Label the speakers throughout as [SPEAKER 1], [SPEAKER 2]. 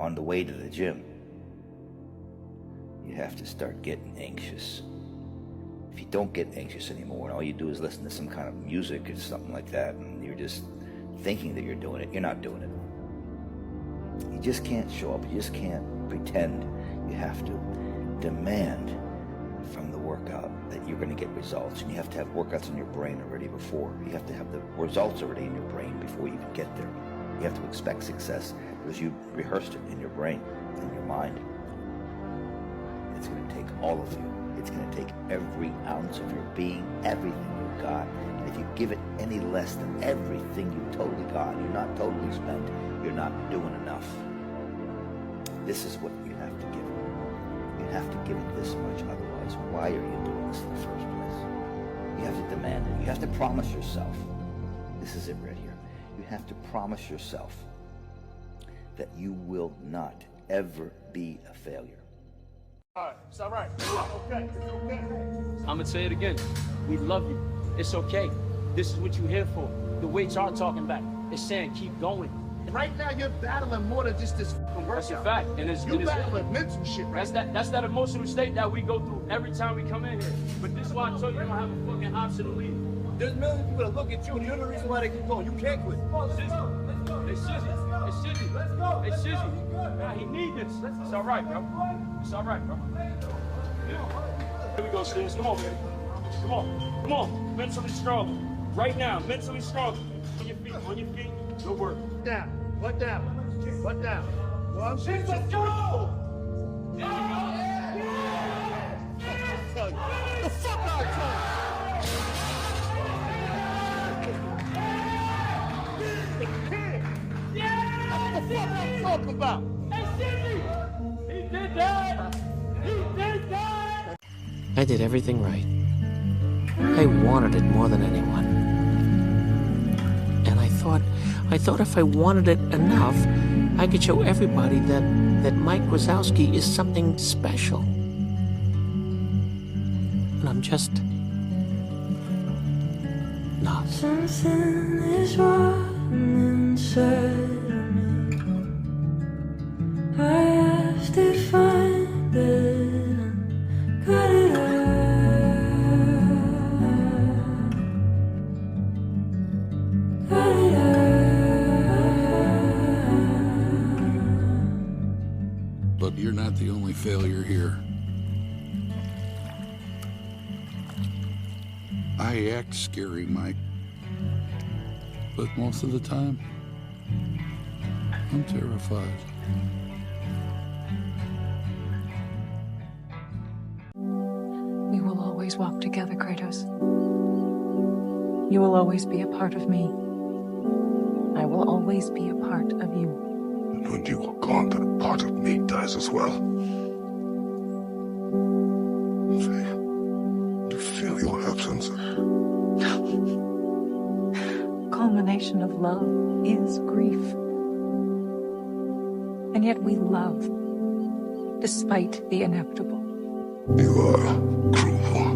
[SPEAKER 1] on the way to the gym, you have to start getting anxious. If you don't get anxious anymore and all you do is listen to some kind of music or something like that, and you're just thinking that you're doing it, you're not doing it. You just can't show up. You just can't pretend. You have to demand from the workout that you're going to get results, and you have to have workouts in your brain already before. You have to have the results already in your brain before you even get there. You have to expect success because you rehearsed it in your brain, in your mind. It's going to take all of you. It's going to take every ounce of your being, everything you've got. And if you give it any less than everything you totally got, you're not totally spent, you're not doing enough. This is what you have to give it. You have to give it this much, otherwise why are you doing this in the first place? You have to demand it. You have to promise yourself. This is it right here. You have to promise yourself that you will not ever be a failure.
[SPEAKER 2] All right, it's all right. It's okay. It's okay.
[SPEAKER 3] I'm gonna say it again. We love you. It's okay. This is what you're here for. The weights are talking back. It's saying keep going.
[SPEAKER 2] Right now, you're battling more than just this fucking workout.
[SPEAKER 3] That's a fact. And
[SPEAKER 2] you're battling mental shit right
[SPEAKER 3] That's that emotional state that we go through every time we come in here. But this is why I told you I don't have a fucking option to leave.
[SPEAKER 4] There's millions of people that look at you, and you're the reason why they keep going. You can't quit.
[SPEAKER 3] Hey, Shizzy.
[SPEAKER 4] Let's go.
[SPEAKER 3] Hey, Shizzy. Nah, he need this. It's all right, bro. It's all right, bro. Yeah. Here we go, Shiz. Come on, man. Come on. Come on. Mentally strong. Right now, mentally strong. On your feet. On your feet. Good work.
[SPEAKER 2] down. What down? What down? One,
[SPEAKER 4] Shiz, let's go!
[SPEAKER 2] The fuck out of time! What the fuck I'm talking about?
[SPEAKER 3] Hey, Shizzy! He did that! He did that!
[SPEAKER 5] I did everything right. I wanted it more than anyone. And I thought if I wanted it enough, I could show everybody that Mike Wazowski is something special. And I'm just not.
[SPEAKER 6] Something is wrong inside of me. I have to find it and cut it out. Cut it out.
[SPEAKER 7] But you're not the only failure here. I act scary, Mike. But most of the time, I'm terrified.
[SPEAKER 8] We will always walk together, Kratos. You will always be a part of me. I will always be a part of you.
[SPEAKER 9] And when you are gone, then a part of me dies as well. To feel your absence.
[SPEAKER 8] Culmination of love is grief. And yet we love, despite the inevitable.
[SPEAKER 9] You are cruel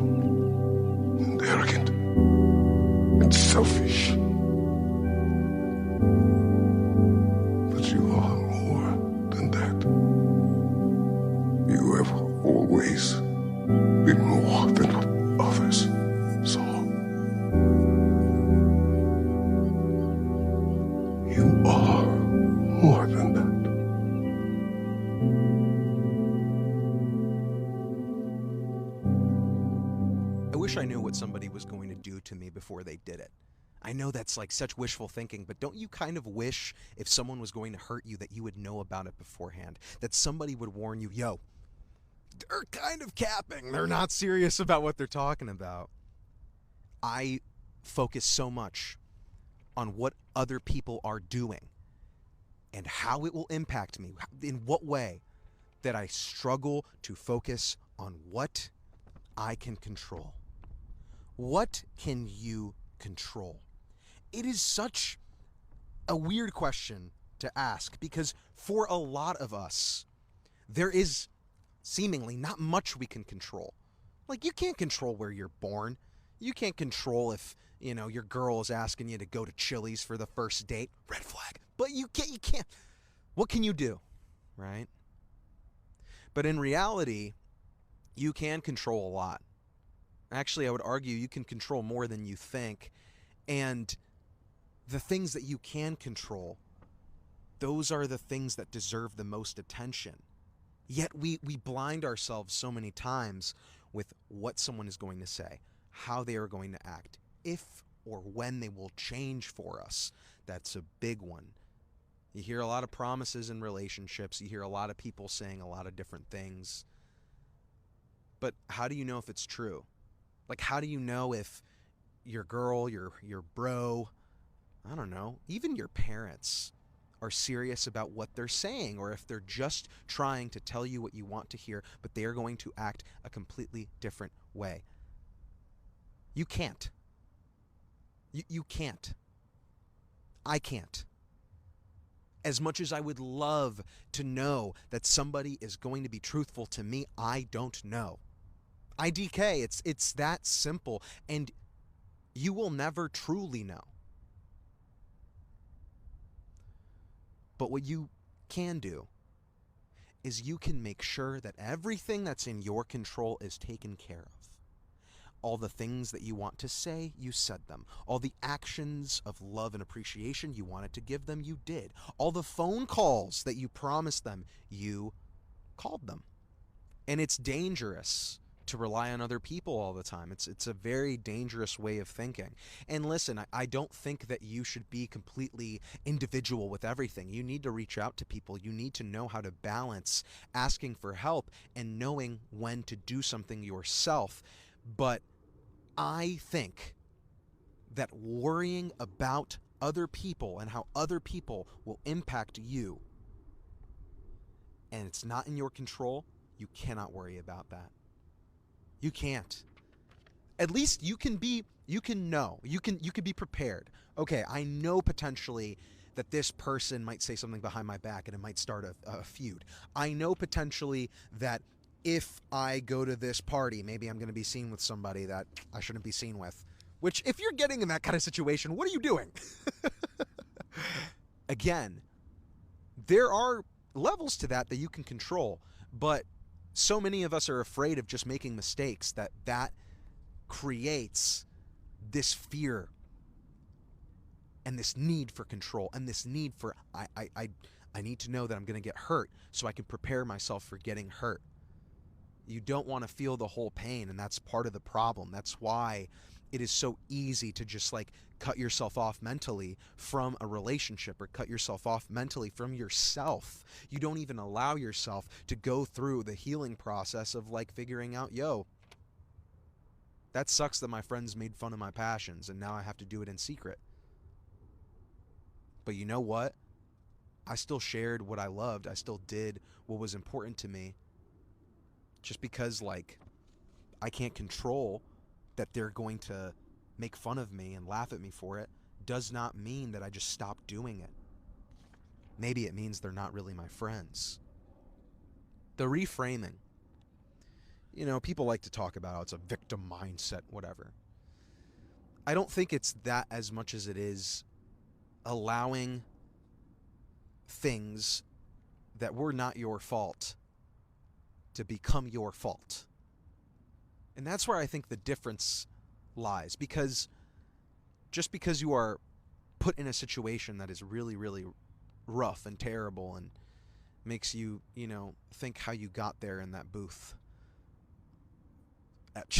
[SPEAKER 9] and arrogant and selfish. But you are more than that. You have always been more than what others saw. You are more than that.
[SPEAKER 10] I wish I knew what somebody was going to do to me before they did it. I know that's like such wishful thinking, but don't you kind of wish if someone was going to hurt you that you would know about it beforehand? That somebody would warn you, yo, they're kind of capping. They're not serious about what they're talking about. I focus so much on what other people are doing and how it will impact me, in what way, that I struggle to focus on what I can control. What can you control? It is such a weird question to ask because for a lot of us, there is seemingly not much we can control. Like, you can't control where you're born. You can't control if, you know, your girl is asking you to go to Chili's for the first date. Red flag. But you can't. What can you do? right? But in reality, you can control a lot. Actually, I would argue you can control more than you think. And the things that you can control, those are the things that deserve the most attention. Yet we blind ourselves so many times with what someone is going to say, how they are going to act, if or when they will change for us. That's a big one. You hear a lot of promises in relationships. You hear a lot of people saying a lot of different things. But how do you know if it's true? Like, how do you know if your girl, your bro, I don't know, even your parents are serious about what they're saying, or if they're just trying to tell you what you want to hear, but they are going to act a completely different way? You can't. You can't. I can't. As much as I would love to know that somebody is going to be truthful to me, I don't know. IDK, it's that simple, and you will never truly know. But what you can do is you can make sure that everything that's in your control is taken care of. All the things that you want to say, you said them. All the actions of love and appreciation you wanted to give them, you did. All the phone calls that you promised them, you called them. And it's dangerous to rely on other people all the time. It's a very dangerous way of thinking. And listen, I don't think that you should be completely individual with everything. You need to reach out to people. You need to know how to balance asking for help and knowing when to do something yourself. But I think that worrying about other people and how other people will impact you, and it's not in your control, you cannot worry about that. You can't. At least you can be prepared. Okay, I know potentially that this person might say something behind my back and it might start a feud. I know potentially that if I go to this party, maybe I'm going to be seen with somebody that I shouldn't be seen with. Which, if you're getting in that kind of situation, what are you doing? Again, there are levels to that you can control, but so many of us are afraid of just making mistakes that creates this fear and this need for control and this need for, I need to know that I'm going to get hurt so I can prepare myself for getting hurt. You don't want to feel the whole pain, and that's part of the problem. That's why it is so easy to just like cut yourself off mentally from a relationship, or cut yourself off mentally from yourself. You don't even allow yourself to go through the healing process of like figuring out, yo, that sucks that my friends made fun of my passions and now I have to do it in secret. But you know what? I still shared what I loved. I still did what was important to me. Just because, like, I can't control that they're going to make fun of me and laugh at me for it, does not mean that I just stop doing it. Maybe it means they're not really my friends. The reframing. You know, people like to talk about how it's a victim mindset, whatever. I don't think it's that as much as it is allowing things that were not your fault to become your fault. And that's where I think the difference lies, because just because you are put in a situation that is really, really rough and terrible and makes you, think how you got there in that booth at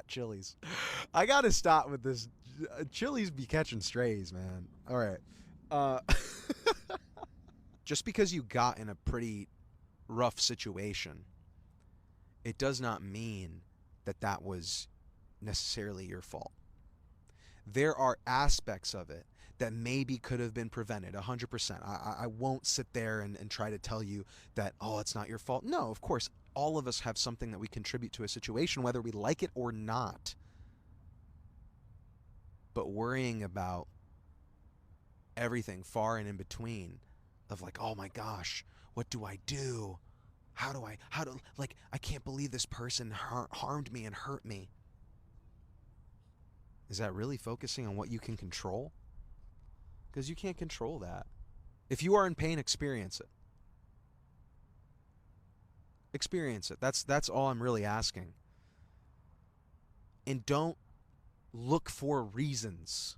[SPEAKER 10] Chili's. I gotta stop with this. Chili's be catching strays, man. All right. Just because you got in a pretty rough situation, it does not mean that was necessarily your fault. There are aspects of it that maybe could have been prevented 100%. I won't sit there and try to tell you that, oh, it's not your fault. No, of course, all of us have something that we contribute to a situation, whether we like it or not. But worrying about everything far and in between of like, oh my gosh, what do I do? I can't believe this person harmed me and hurt me. Is that really focusing on what you can control? Because you can't control that. If you are in pain, experience it. Experience it. That's all I'm really asking. And don't look for reasons.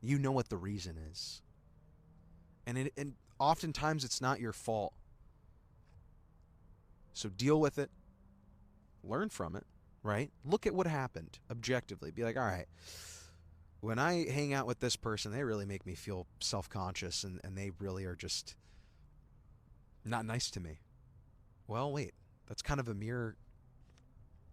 [SPEAKER 10] You know what the reason is. And oftentimes it's not your fault. So deal with it. Learn from it, right? Look at what happened objectively. Be like, all right, when I hang out with this person, they really make me feel self-conscious and they really are just not nice to me. Well, wait, that's kind of a mirror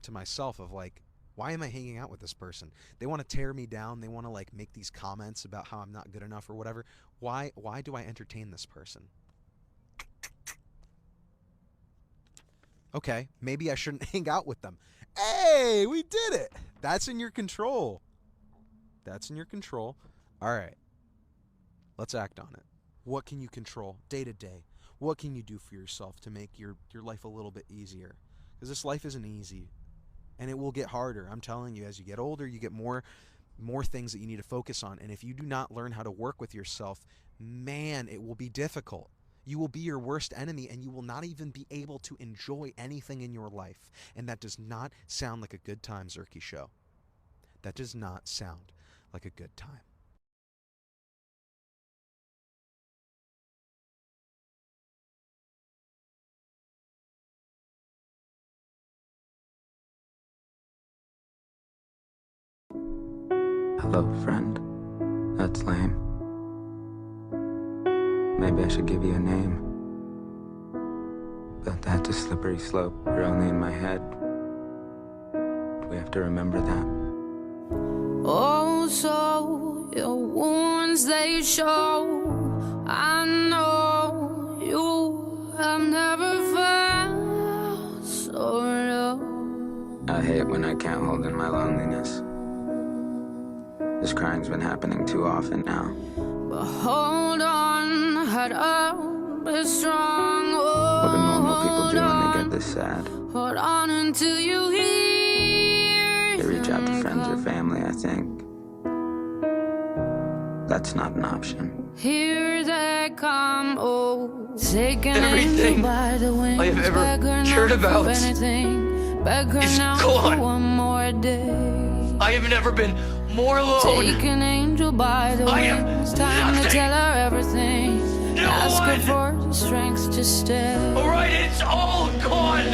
[SPEAKER 10] to myself of like, why am I hanging out with this person? They want to tear me down. They want to like make these comments about how I'm not good enough or whatever. Why do I entertain this person? Okay, maybe I shouldn't hang out with them. Hey, we did it. That's in your control. That's in your control. All right. Let's act on it. What can you control day to day? What can you do for yourself to make your life a little bit easier? Because this life isn't easy. And it will get harder. I'm telling you, as you get older, you get more things that you need to focus on. And if you do not learn how to work with yourself, man, it will be difficult. You will be your worst enemy, and you will not even be able to enjoy anything in your life. And that does not sound like a good time, Zerky Show. That does not sound like a good time.
[SPEAKER 11] Hello, friend. That's lame. Maybe I should give you a name. But that's a slippery slope. You're only in my head. Do we have to remember that?
[SPEAKER 6] Oh, so your wounds they show. I know you have never felt so low.
[SPEAKER 11] I hate when I can't hold in my loneliness. This crying's been happening too often now.
[SPEAKER 6] But hold on, head up, be strong.
[SPEAKER 11] What do normal people do when they get this sad?
[SPEAKER 6] Hold on until you hear.
[SPEAKER 11] They reach out to friends or family, I think. That's not an option.
[SPEAKER 6] Here they come, oh, taking
[SPEAKER 12] everything
[SPEAKER 6] by the wings.
[SPEAKER 12] I have ever cared about is
[SPEAKER 6] now
[SPEAKER 12] gone.
[SPEAKER 6] For one more day.
[SPEAKER 12] I have never been more alone.
[SPEAKER 6] Take an angel by the wings. Time
[SPEAKER 12] nothing.
[SPEAKER 6] to tell her everything.
[SPEAKER 12] No
[SPEAKER 6] Ask
[SPEAKER 12] one.
[SPEAKER 6] her for the strength to stay.
[SPEAKER 12] All right, it's all gone.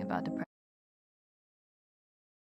[SPEAKER 8] About depression.